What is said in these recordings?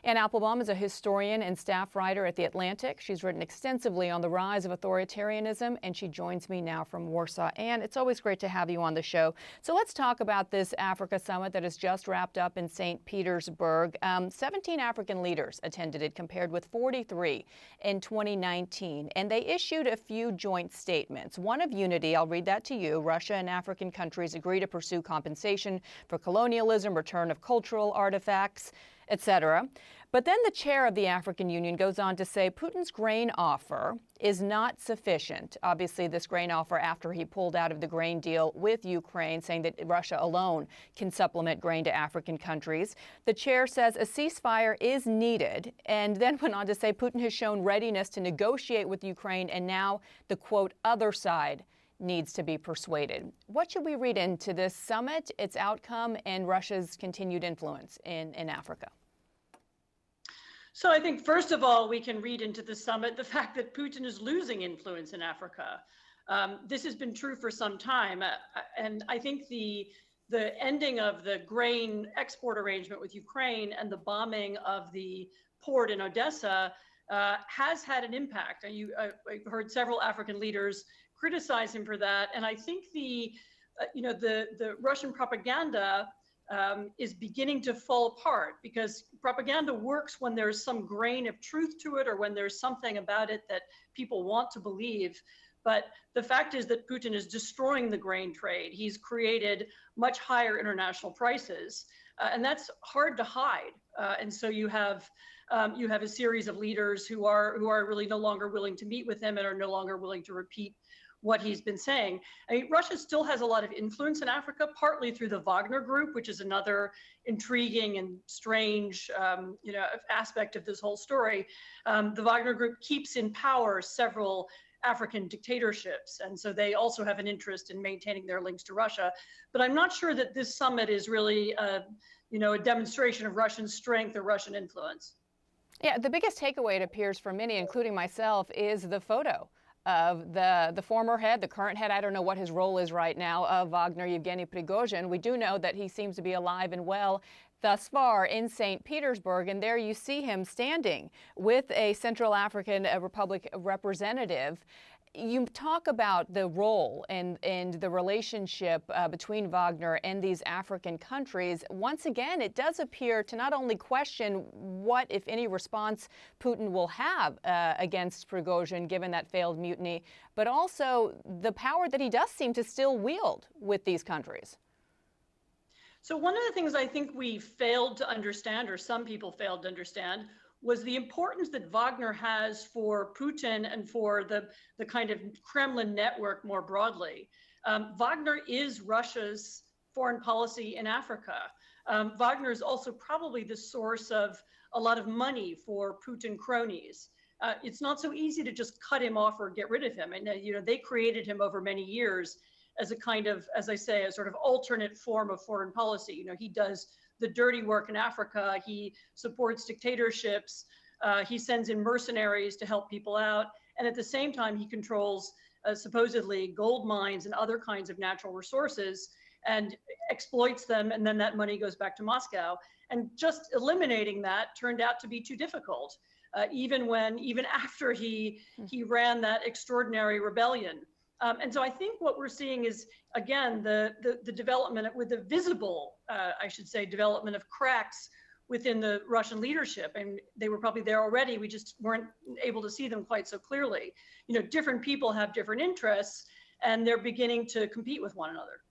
Ann Applebaum is a historian and staff writer at The Atlantic. She's written extensively on the rise of authoritarianism, and she joins me now from Warsaw. Ann, it's always great to have you on the show. So let's talk about this Africa summit that has just wrapped up in St. Petersburg. 17 African leaders attended it, compared with 43 in 2019, and they issued a few joint statements. One of unity, I'll read that to you. Russia and African countries agree to pursue compensation for colonialism, return of cultural artifacts, etc. But then the chair of the African Union goes on to say Putin's grain offer is not sufficient. Obviously, this grain offer after he pulled out of the grain deal with Ukraine, saying that Russia alone can supplement grain to African countries. The chair says a ceasefire is needed, and then went on to say Putin has shown readiness to negotiate with Ukraine, and now the, quote, other side needs to be persuaded. What should we read into this summit, its outcome, and Russia's continued influence in Africa? So I think, first of all, we can read into the summit the fact that Putin is losing influence in Africa. This has been true for some time. And I think the ending of the grain export arrangement with Ukraine and the bombing of the port in Odessa has had an impact. I heard several African leaders criticize him for that. And I think the Russian propaganda is beginning to fall apart, because propaganda works when there's some grain of truth to it, or when there's something about it that people want to believe. But the fact is that Putin is destroying the grain trade. He's created much higher international prices, and that's hard to hide. And so you have a series of leaders who are really no longer willing to meet with him and are no longer willing to repeat what he's been saying. I mean, Russia still has a lot of influence in Africa, partly through the Wagner Group, which is another intriguing and strange, aspect of this whole story. The Wagner Group keeps in power several African dictatorships, and so they also have an interest in maintaining their links to Russia. But I'm not sure that this summit is really, a demonstration of Russian strength or Russian influence. Yeah, the biggest takeaway, it appears for many, including myself, is the photo of the former head, the current head, I don't know what his role is right now, of Wagner, Yevgeny Prigozhin. We do know that he seems to be alive and well thus far in St. Petersburg, and there you see him standing with a Central African Republic representative. You talk about the role and the relationship between Wagner and these African countries. Once again, it does appear to not only question what, if any, response Putin will have against Prigozhin, given that failed mutiny, but also the power that he does seem to still wield with these countries. So one of the things I think we failed to understand, or some people failed to understand, was the importance that Wagner has for Putin and for the kind of Kremlin network more broadly. Wagner is Russia's foreign policy in Africa. Wagner is also probably the source of a lot of money for Putin cronies. It's not so easy to just cut him off or get rid of him. And they created him over many years as a kind of, as I say, a sort of alternate form of foreign policy. He does the dirty work in Africa. He supports dictatorships. He sends in mercenaries to help people out. And at the same time, he controls supposedly gold mines and other kinds of natural resources and exploits them. And then that money goes back to Moscow. And just eliminating that turned out to be too difficult, even after he ran that extraordinary rebellion. And so I think what we're seeing is, again, the development with the visible, development of cracks within the Russian leadership. And they were probably there already. We just weren't able to see them quite so clearly. Different people have different interests, and they're beginning to compete with one another.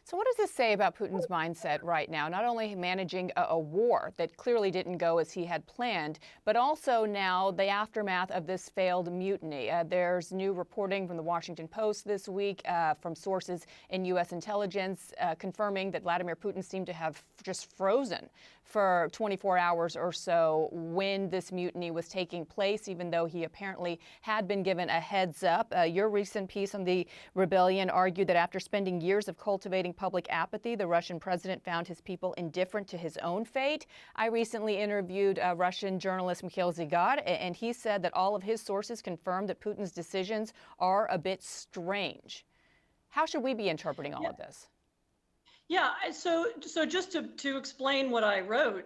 So what does this say about Putin's mindset right now? Not only managing a war that clearly didn't go as he had planned, but also now the aftermath of this failed mutiny. There's new reporting from the Washington Post this week from sources in U.S. intelligence confirming that Vladimir Putin seemed to have just frozen for 24 hours or so when this mutiny was taking place, even though he apparently had been given a heads up. Your recent piece on the rebellion argued that after spending years of cultivating public apathy, the Russian president found his people indifferent to his own fate. I recently interviewed Russian journalist Mikhail Zygar, and he said that all of his sources confirmed that Putin's decisions are a bit strange. How should we be interpreting all of this? Yeah, so just to explain what I wrote,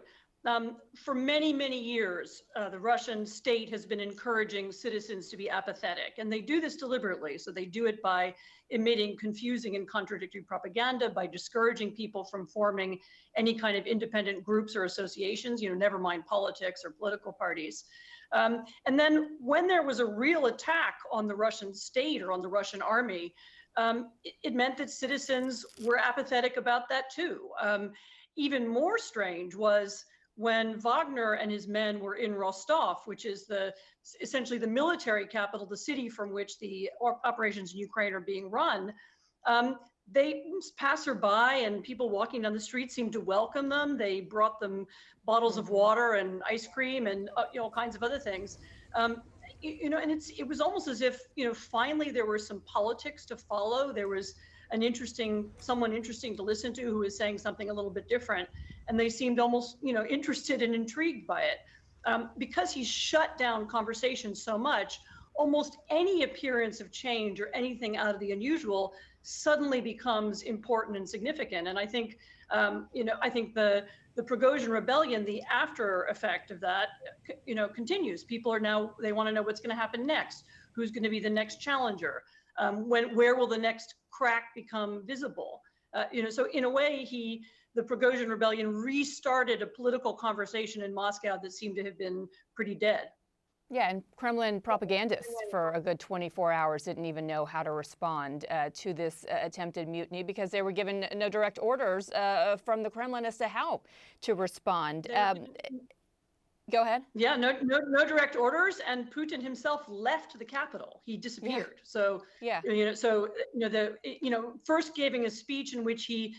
For many, many years, the Russian state has been encouraging citizens to be apathetic, and they do this deliberately. So they do it by emitting confusing and contradictory propaganda, by discouraging people from forming any kind of independent groups or associations, never mind politics or political parties. And then when there was a real attack on the Russian state or on the Russian army, it meant that citizens were apathetic about that too. Even more strange was when Wagner and his men were in Rostov, which is essentially the military capital, the city from which the operations in Ukraine are being run. Passerby and people walking down the street seemed to welcome them. They brought them bottles of water and ice cream and all kinds of other things. And it was almost as if finally there were some politics to follow. There was someone interesting to listen to who was saying something a little bit different, and they seemed almost interested and intrigued by it. Because he shut down conversation so much, almost any appearance of change or anything out of the unusual suddenly becomes important and significant. And I think the Prigozhin rebellion, the after effect of that, continues. People they want to know what's going to happen next. Who's going to be the next challenger? Where will the next crack become visible? So in a way, the Prigozhin rebellion restarted a political conversation in Moscow that seemed to have been pretty dead. Yeah, and Kremlin propagandists for a good 24 hours didn't even know how to respond to this attempted mutiny because they were given no direct orders from the Kremlin as to how to respond. Go ahead. Yeah, no direct orders, and Putin himself left the capital. He disappeared. Yeah. So first giving a speech in which he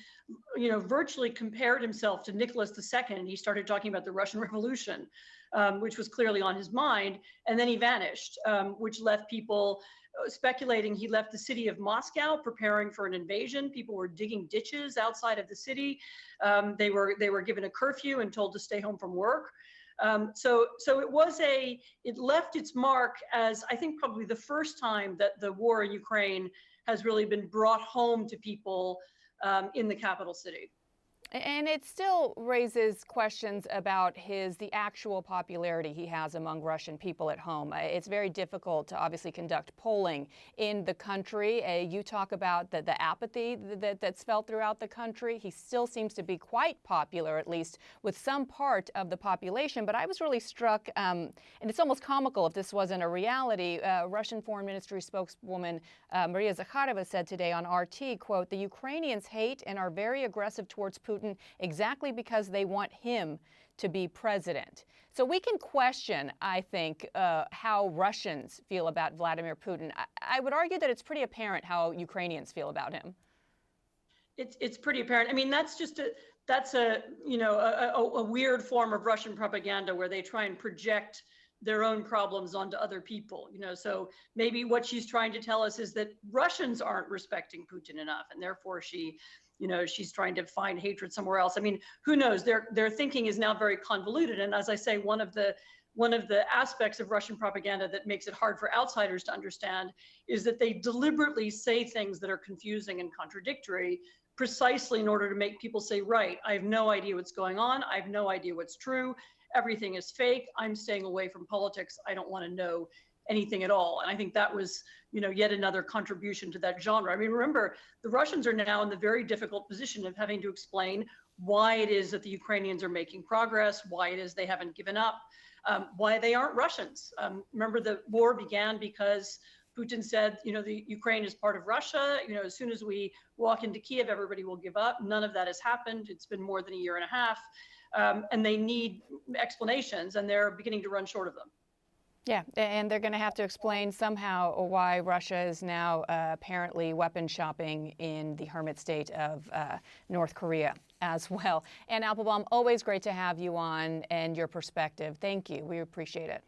virtually compared himself to Nicholas II. He started talking about the Russian Revolution, which was clearly on his mind, and then he vanished, which left people speculating he left the city of Moscow preparing for an invasion. People were digging ditches outside of the city. They were given a curfew and told to stay home from work. So it left its mark as, I think, probably the first time that the war in Ukraine has really been brought home to people in the capital city. And it still raises questions about the actual popularity he has among Russian people at home. It's very difficult to obviously conduct polling in the country. You talk about the apathy that's felt throughout the country. He still seems to be quite popular, at least with some part of the population. But I was really struck, and it's almost comical if this wasn't a reality. Russian Foreign Ministry spokeswoman Maria Zakharova said today on RT, quote, "The Ukrainians hate and are very aggressive towards Putin exactly because they want him to be president." So we can question, I think, how Russians feel about Vladimir Putin. I would argue that it's pretty apparent how Ukrainians feel about him. It's pretty apparent. I mean, that's a weird form of Russian propaganda where they try and project their own problems onto other people. So maybe what she's trying to tell us is that Russians aren't respecting Putin enough, and therefore she's trying to find hatred somewhere else. I mean, who knows? Their thinking is now very convoluted. And as I say, one of the aspects of Russian propaganda that makes it hard for outsiders to understand is that they deliberately say things that are confusing and contradictory precisely in order to make people say, right, I have no idea what's going on. I have no idea what's true. Everything is fake. I'm staying away from politics. I don't want to know anything at all. And I think that was, yet another contribution to that genre. I mean, remember, the Russians are now in the very difficult position of having to explain why it is that the Ukrainians are making progress, why it is they haven't given up, why they aren't Russians. Remember, the war began because Putin said, the Ukraine is part of Russia. As soon as we walk into Kiev, everybody will give up. None of that has happened. It's been more than a year and a half. And they need explanations, and they're beginning to run short of them. Yeah, and they're going to have to explain somehow why Russia is now apparently weapon shopping in the hermit state of North Korea as well. Anne Applebaum, always great to have you on and your perspective. Thank you. We appreciate it.